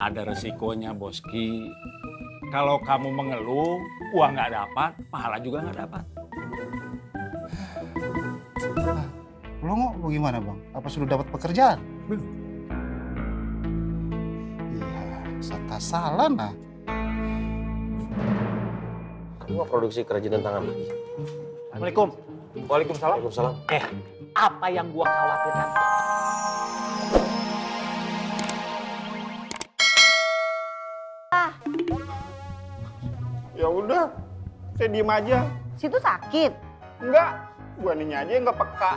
ada resikonya, Boski. Kalau kamu mengeluh, uang nggak dapat, pahala juga nggak dapat. Lo mau gimana bang? Apa sudah dapat pekerjaan? Belum. Iya, salah nah. Kamu produksi kerajinan tangan lagi? Assalamualaikum. Waalaikumsalam. Waalaikumsalam. Apa yang gua khawatirkan? Ya udah, saya diem aja. Situ sakit. Enggak, gua ininya aja yang nggak peka.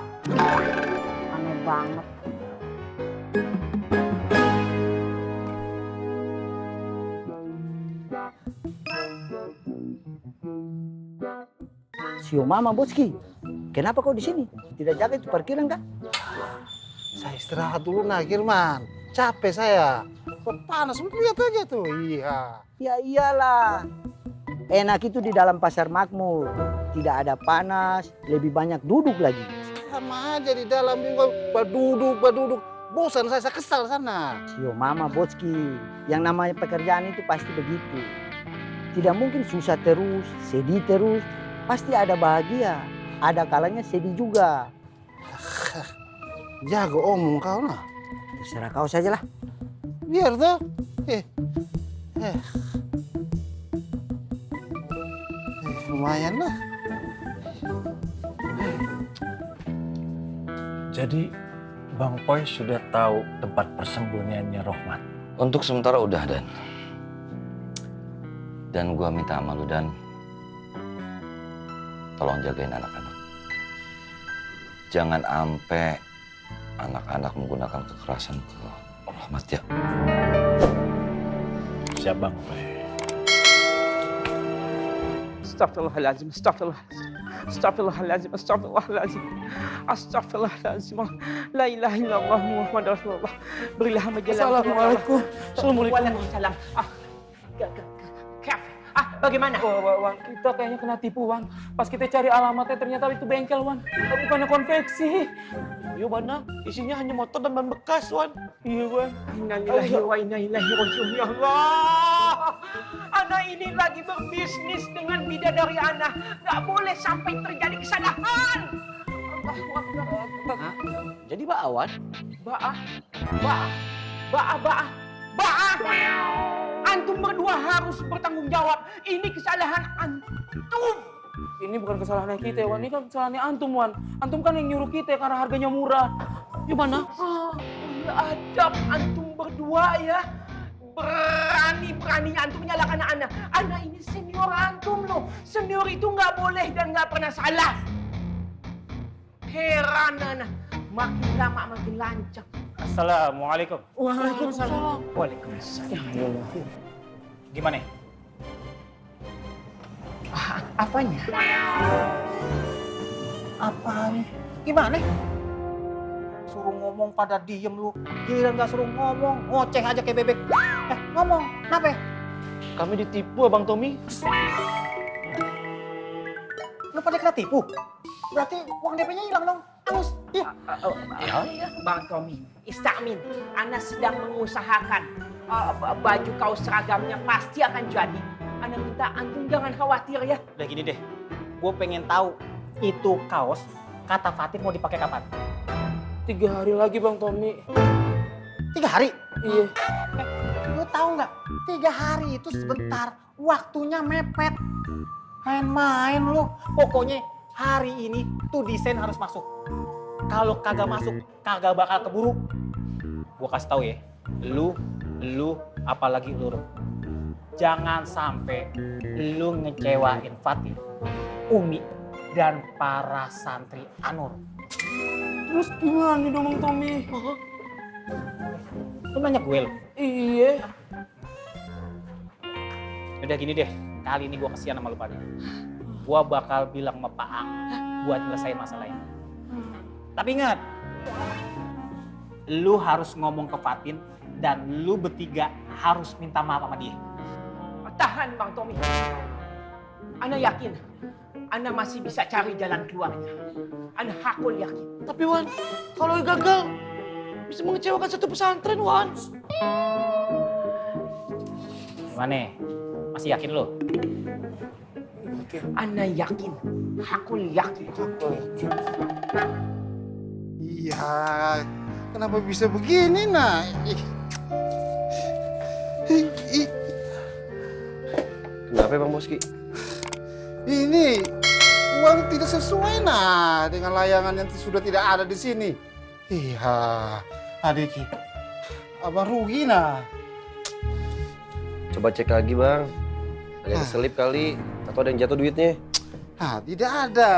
Aneh banget. Sio Mama Boski, kenapa kau di sini? Tidak jaga itu parkiran kah? Saya istirahat dulu nah Kirman. Capek saya. Kok panas, lu lihat aja tuh. Iya. Ya iyalah. Enak itu di dalam pasar makmur. Tidak ada panas, lebih banyak duduk lagi. Sama aja di dalam juga baduduk. Bosan saya kesal sana. Sio Mama Boski, yang namanya pekerjaan itu pasti begitu. Tidak mungkin susah terus, sedih terus. Pasti ada bahagia, ada kalanya sedih juga. Jago omong kau nah. Terserah kau sajalah. Biar tuh. Lumayan lah. Jadi Bang Poy sudah tahu tempat persembunyiannya Rohmat. Untuk sementara udah, Dan. Dan gua minta sama lu, Dan. Tolong jagain anak-anak. Jangan sampai anak-anak menggunakan kekerasan ke Rohmat ya. Siap Bang Poy. Astagfirullahaladzim, astagfirullahaladzim, astagfirullahaladzim, astagfirullahaladzim, la ilaha illallah Muhammad Rasulullah. Berilah hamba jalan. Assalamualaikum. Assalamualaikum. Waalaikumsalam. Bagaimana? Wan, kita kayaknya kena tipu, Wan. Pas kita cari alamatnya ternyata itu bengkel, Wan. Bukannya konveksi. Iya, Wan. Isinya hanya motor dan ban bekas, Wan. Iya, Wan. Innalillahi wa inna ilaihi raji'un. Ya Allah. Ana ini lagi berbisnis dengan bidadari Ana. Nggak boleh sampai terjadi kesalahan. Allahu Akbar. Jadi Pak Awan? Ba'ah. Antum berdua harus bertanggung jawab. Ini kesalahan antum. Ini bukan kesalahannya kita, Wan. Ini kan kesalahannya antum, Wan. Antum kan yang nyuruh kita karena harganya murah. Gimana? Adab antum berdua ya. Berani-beraninya antum menyalahkan Ana. Ana ini senior antum loh. Senior itu nggak boleh dan nggak pernah salah. Heran Ana. Makin lama makin lancang. Assalamualaikum. Waalaikumsalam. Waalaikumsalam. Gimana? Apanya? Apanya? Gimana? Suruh ngomong pada diem lu. Giliran gak suruh ngomong, ngoceh aja kayak bebek. Ngomong, kenapa? Kami ditipu, Abang Tommy. Lu pada kena tipu? Berarti uang DP-nya hilang dong. Angus. Ya, Bang Tommy, Istamin, Ana sedang mengusahakan baju kaos seragamnya pasti akan jadi. Ana minta antum jangan khawatir ya. Udah gini deh, gue pengen tahu itu kaos kata Fatin mau dipakai kapan? 3 hari lagi, Bang Tommy. 3 hari? Iya. Lu tahu nggak? 3 hari itu sebentar. Waktunya mepet. Main-main lu. Pokoknya hari ini tuh desain harus masuk. Kalau kagak masuk, kagak bakal keburu. Gue kasih tahu ya, lu apalagi lu. Jangan sampai lu ngecewain Fatin, Umi, dan para santri Anur. Terus gimana dong, Bang Tommy? Lu nanya gue lu. Iya. Udah gini deh, kali ini gue kesian sama lu pada. Gue bakal bilang sama Pak Ang buat nyelesain masalahnya. Tapi ingat, lu harus ngomong ke Fatin dan lu bertiga harus minta maaf sama dia. Tahan Bang Tommy. Ana yakin, Ana masih bisa cari jalan keluarnya. Ana hakul yakin. Tapi Wan, kalau gagal bisa mengecewakan satu pesantren, Wan. Gimana? Masih yakin lo? Ana yakin. Aku yakin. Iya, kenapa bisa begini nah? Kenapa Bang Boski? Ini uang tidak sesuai nah dengan layangan yang sudah tidak ada di sini. Iya, adiki, abang rugi nah. Coba cek lagi Bang. Ada yang keselip kali atau ada yang jatuh duitnya. Ah, tidak ada.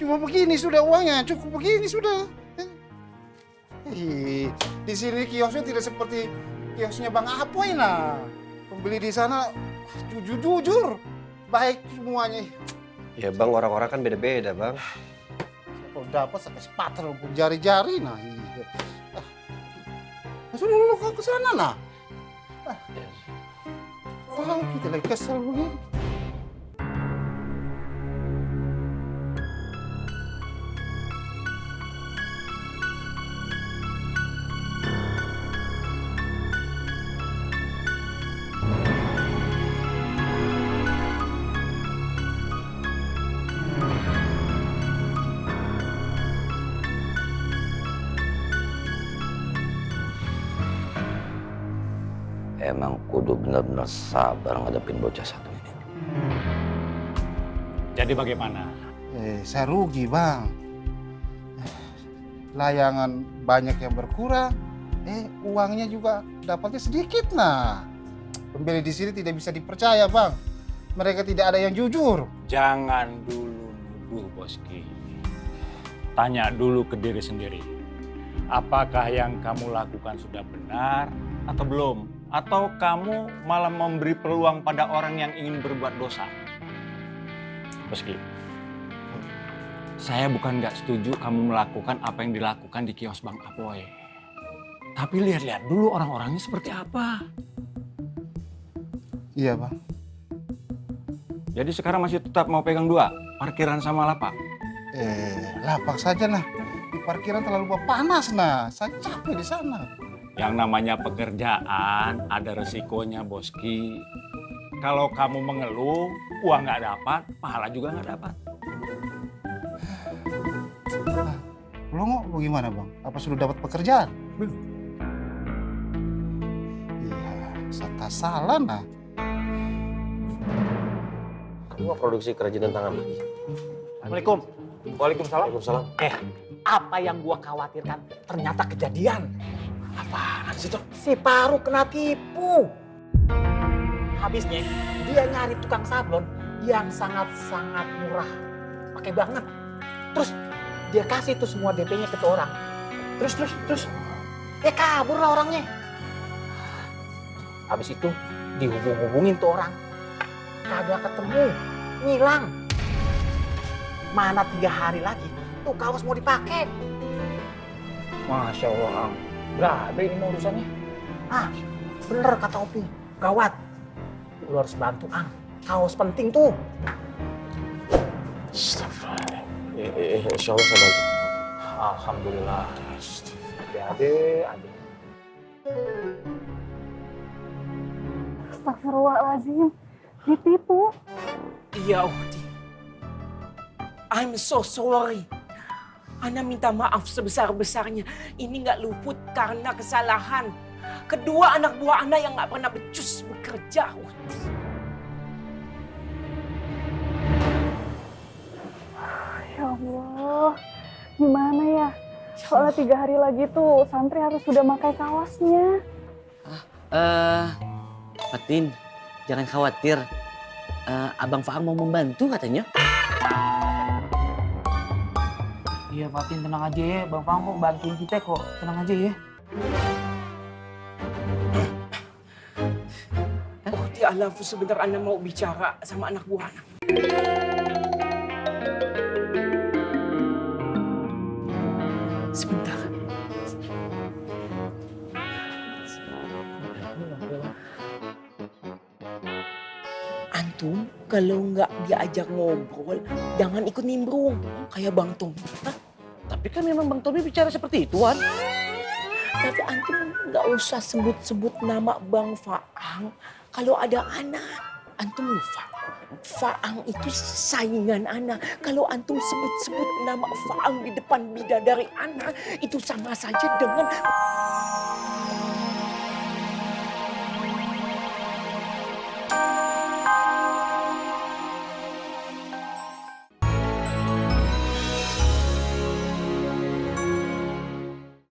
Cuma begini sudah uangnya, cukup begini sudah. Di sini kiosnya tidak seperti kiosnya Bang Apoy nah. Pembeli di sana jujur baik semuanya. Ya Bang, orang-orang kan beda-beda Bang. Kalau dapat sampai sepatah pun jari-jari nah. Iya. Sudah lu ke sana nah. Wah, kita lagi kesel begini. Emang kudu benar-benar sabar ngadepin bocah satu ini. Jadi bagaimana? Saya rugi bang. Layangan banyak yang berkurang, uangnya juga dapatnya sedikit nah. Pembeli di sini tidak bisa dipercaya bang. Mereka tidak ada yang jujur. Jangan dulu nuduh Boski. Tanya dulu ke diri sendiri. Apakah yang kamu lakukan sudah benar atau belum? Atau kamu malah memberi peluang pada orang yang ingin berbuat dosa? Boski, saya bukan nggak setuju kamu melakukan apa yang dilakukan di kios Bang Apoy. Tapi lihat-lihat dulu orang-orangnya seperti apa. Iya bang. Jadi sekarang masih tetap mau pegang dua, parkiran sama lapak? Lapak saja nah. Di parkiran terlalu panas nah. Saya capek di sana. Yang namanya pekerjaan ada resikonya Boski. Kalau kamu mengeluh, uang nggak dapat, pahala juga nggak dapat. Lo bagaimana bang? Apa sudah dapat pekerjaan? Belum. Iya, saya salah nah. Kamu produksi kerajinan tangan. Assalamualaikum. Waalaikumsalam. Waalaikumsalam. Apa yang gua khawatirkan ternyata kejadian. Apaan sih tuh? Si Paru kena tipu. Habisnya dia nyari tukang sablon yang sangat-sangat murah. Pakai banget. Terus dia kasih tuh semua DP-nya ke tuh orang. Terus. Kabur lah orangnya. Habis itu dihubung-hubungin tuh orang. Kagak ketemu. Ngilang. Mana 3 hari lagi tuh kaos mau dipakai. Masya Allah. Berapa ini mau urusannya? Bener kata Opi. Gawat. Lu harus bantu, Ang. Kaos penting tuh. Astagfirullah. Insya Allah saya bantu. Alhamdulillah. Ade. Astagfirullahaladzim. Ditipu. Iya, Odi. I'm so sorry. Ana minta maaf sebesar-besarnya. Ini nggak luput karena kesalahan. Kedua anak buah Ana yang nggak pernah becus bekerja, Odi. Ya Allah. Gimana ya? Soalnya 3 hari lagi tuh santri harus sudah pakai kaosnya. Fatin, jangan khawatir. Abang Faang mau membantu katanya. Iya Fatin, tenang aja ya. Bang Faang kok bantuin kita kok. Tenang aja ya. Odi, alafu sebentar Ana mau bicara sama anak buah Ana. Sebentar. Antum kalau nggak diajak ngobrol, jangan ikut nimbrung kayak Bang Tommy. Tapi kan memang Bang Tommy bicara seperti itu, Wan. Tapi antum nggak usah sebut-sebut nama Bang Faang Kalau ada anak, antum lupa. Faang itu saingan anak. Kalau antum sebut-sebut nama Faang di depan bidadari anak, itu sama saja dengan